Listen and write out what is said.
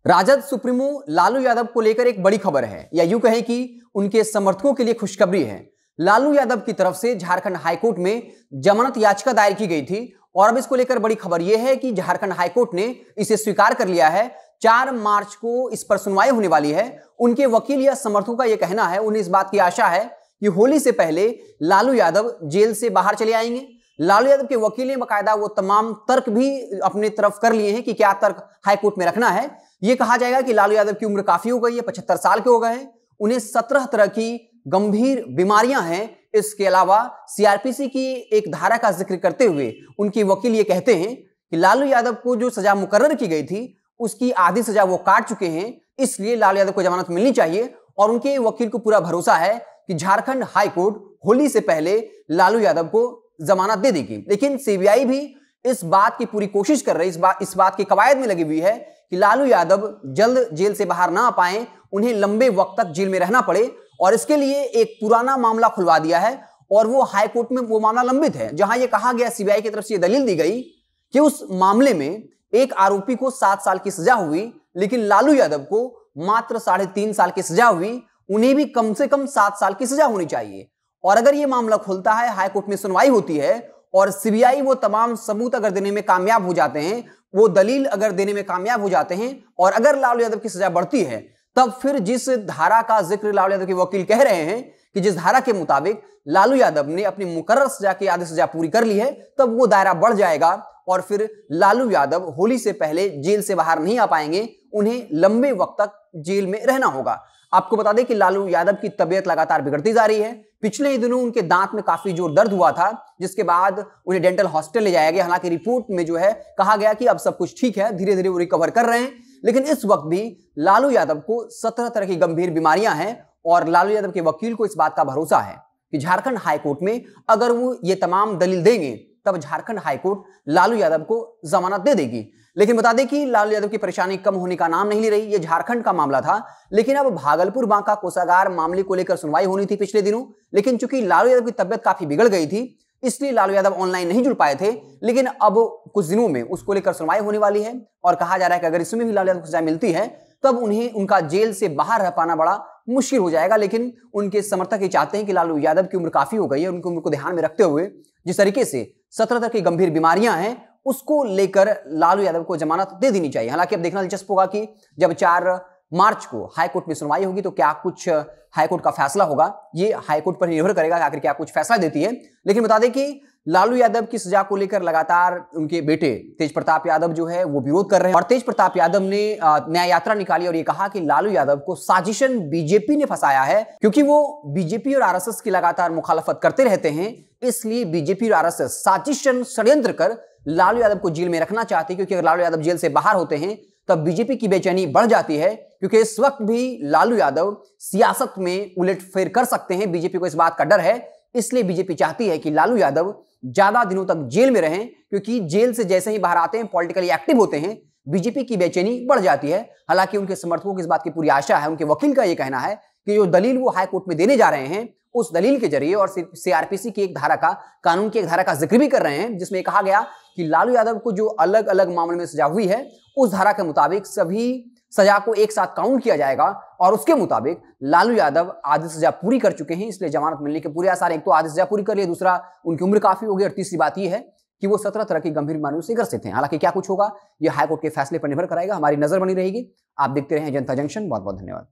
Rajad supremo Lalu Yadav को लेकर एक बड़ी खबर है, या यूं कहें कि उनके समर्थकों के लिए खुशखबरी है। लालू यादव की तरफ से झारखंड हाईकोर्ट में जमानत याचिका दायर की गई थी और अब इसको लेकर बड़ी खबर यह है कि झारखंड हाईकोर्ट ने इसे स्वीकार कर लिया है। 4 मार्च को इस पर सुनवाई होने वाली है। उनके वकील या समर्थकों का यह कहना है, उन्हें इस बात की आशा है कि होली से पहले लालू यादव जेल से बाहर चले आएंगे। लालू यादव के वकील ने बाकायदा वो तमाम तर्क भी अपनी तरफ कर लिए हैं कि क्या तर्क हाईकोर्ट में रखना है। यह कहा जाएगा कि लालू यादव की उम्र काफी हो गई है, 75 साल के हो गए हैं, उन्हें 17 तरह की गंभीर बीमारियां हैं। इसके अलावा सीआरपीसी की एक धारा का जिक्र करते हुए उनके वकील ये कहते हैं कि लालू यादव को जो सजा मुकर्रर की गई थी उसकी आधी सजा वो काट चुके हैं, इसलिए लालू यादव को जमानत मिलनी चाहिए। और उनके वकील को पूरा भरोसा है कि झारखंड हाईकोर्ट होली से पहले लालू यादव को जमानत दे देगी। लेकिन सीबीआई भी इस बात की पूरी कोशिश कर रही है, इस बात की कवायद में लगी हुई है कि लालू यादव जल्द जेल से बाहर ना आ पाए, उन्हें लंबे वक्त तक जेल में रहना पड़े। और इसके लिए एक पुराना मामला खुलवा दिया है और वो हाईकोर्ट में वो मामला लंबित है, जहां यह कहा गया, सीबीआई की तरफ से यह दलील दी गई कि उस मामले में एक आरोपी को 7 साल की सजा हुई, लेकिन लालू यादव को मात्र 3.5 साल की सजा हुई, उन्हें भी कम से कम 7 साल की सजा होनी चाहिए। और अगर यह मामला खुलता है, हाईकोर्ट में सुनवाई होती है और सीबीआई वो तमाम सबूत अगर देने में कामयाब हो जाते हैं, वो दलील अगर देने में कामयाब हो जाते हैं और अगर लालू यादव की सजा बढ़ती है, तब फिर जिस धारा का जिक्र लालू यादव के वकील कह रहे हैं कि जिस धारा के मुताबिक लालू यादव ने अपनी मुकर्रर सजा की आधी सजा पूरी कर ली है, तब वो दायरा बढ़ जाएगा और फिर लालू यादव होली से पहले जेल से बाहर नहीं आ पाएंगे, उन्हें लंबे वक्त तक जेल में रहना होगा। आपको बता दें कि लालू यादव की तबीयत लगातार बिगड़ती जा रही है। पिछले ही दिनों उनके दांत में काफी जोर दर्द हुआ था, जिसके बाद उन्हें डेंटल हॉस्पिटल ले जाया गया। हालांकि रिपोर्ट में जो है कहा गया कि अब सब कुछ ठीक है, धीरे धीरे वो रिकवर कर रहे हैं, लेकिन इस वक्त भी लालू यादव को 17 तरह की गंभीर बीमारियां हैं और लालू यादव के वकील को इस बात का भरोसा है कि झारखंड हाईकोर्ट में अगर वो ये तमाम दलील देंगे, तब झारखंड हाईकोर्ट लालू यादव को जमानत दे देगी। लेकिन बता दें कि लालू यादव की परेशानी कम होने का नाम नहीं ले रही। ये झारखंड का मामला था, लेकिन अब भागलपुर बांका कोषागार मामले को लेकर सुनवाई होनी थी पिछले दिनों, लेकिन चूंकि लालू यादव की तबियत काफी बिगड़ गई थी, इसलिए लालू यादव ऑनलाइन नहीं जुड़ पाए थे। लेकिन अब कुछ दिनों में उसको लेकर सुनवाई होने वाली है और कहा जा रहा है कि अगर इसमें भी लालू यादव को सजा मिलती है, तब उन्हें उनका जेल से बाहर रह पाना बड़ा मुश्किल हो जाएगा। लेकिन उनके समर्थक ये चाहते हैं कि लालू यादव की उम्र काफी हो गई है, उनकी उम्र को ध्यान में रखते हुए जिस तरीके से 17 तरह की गंभीर बीमारियां हैं, उसको लेकर लालू यादव को जमानत दे देनी चाहिए। हालांकि अब देखना दिलचस्प होगा कि जब 4 मार्च को हाईकोर्ट में सुनवाई होगी तो क्या कुछ हाईकोर्ट का फैसला होगा। ये हाईकोर्ट पर निर्भर करेगा आखिर क्या कुछ फैसला देती है। लेकिन बता दें कि लालू यादव की सजा को लेकर लगातार उनके बेटे तेज प्रताप यादव जो है वो विरोध कर रहे हैं और तेज प्रताप यादव ने न्याय यात्रा निकाली और ये कहा कि लालू यादव को साजिशन बीजेपी ने फंसाया है, क्योंकि वो बीजेपी और आरएसएस की लगातार मुखालफत करते रहते हैं, इसलिए बीजेपी और आरएसएस साजिशन षड्यंत्र कर लालू यादव को जेल में रखना चाहती है। क्योंकि अगर लालू यादव जेल से बाहर होते हैं तब बीजेपी की बेचैनी बढ़ जाती है, क्योंकि इस वक्त भी लालू यादव सियासत में उलटफेर कर सकते हैं। बीजेपी को इस बात का डर है, इसलिए बीजेपी चाहती है कि लालू यादव ज्यादा दिनों तक जेल में रहें, क्योंकि जेल से जैसे ही बाहर आते हैं, पॉलिटिकली एक्टिव होते हैं, बीजेपी की बेचैनी बढ़ जाती है। हालांकि उनके समर्थकों की इस बात की पूरी आशा है। उनके वकील का यह कहना है कि जो दलील वो हाईकोर्ट में देने जा रहे हैं, उस दलील के जरिए और सीआरपीसी की एक धारा का, कानून की एक धारा का जिक्र भी कर रहे हैं, जिसमें कहा गया कि लालू यादव को जो अलग अलग मामले में सजा हुई है, उस धारा के मुताबिक सभी सजा को एक साथ काउंट किया जाएगा और उसके मुताबिक लालू यादव आधी सजा पूरी कर चुके हैं, इसलिए जमानत मिलने के पूरे आसार। एक तो आधी सजा पूरी कर लिए, दूसरा उनकी उम्र काफी होगी और तीसरी बात यह है कि वो 17 तरह की गंभीर बीमारियों से ग्रसित हैं। हालांकि क्या कुछ होगा यह हाईकोर्ट के फैसले पर निर्भर करेगा। हमारी नजर बनी रहेगी। आप देखते रहें जनता जंक्शन। बहुत बहुत धन्यवाद।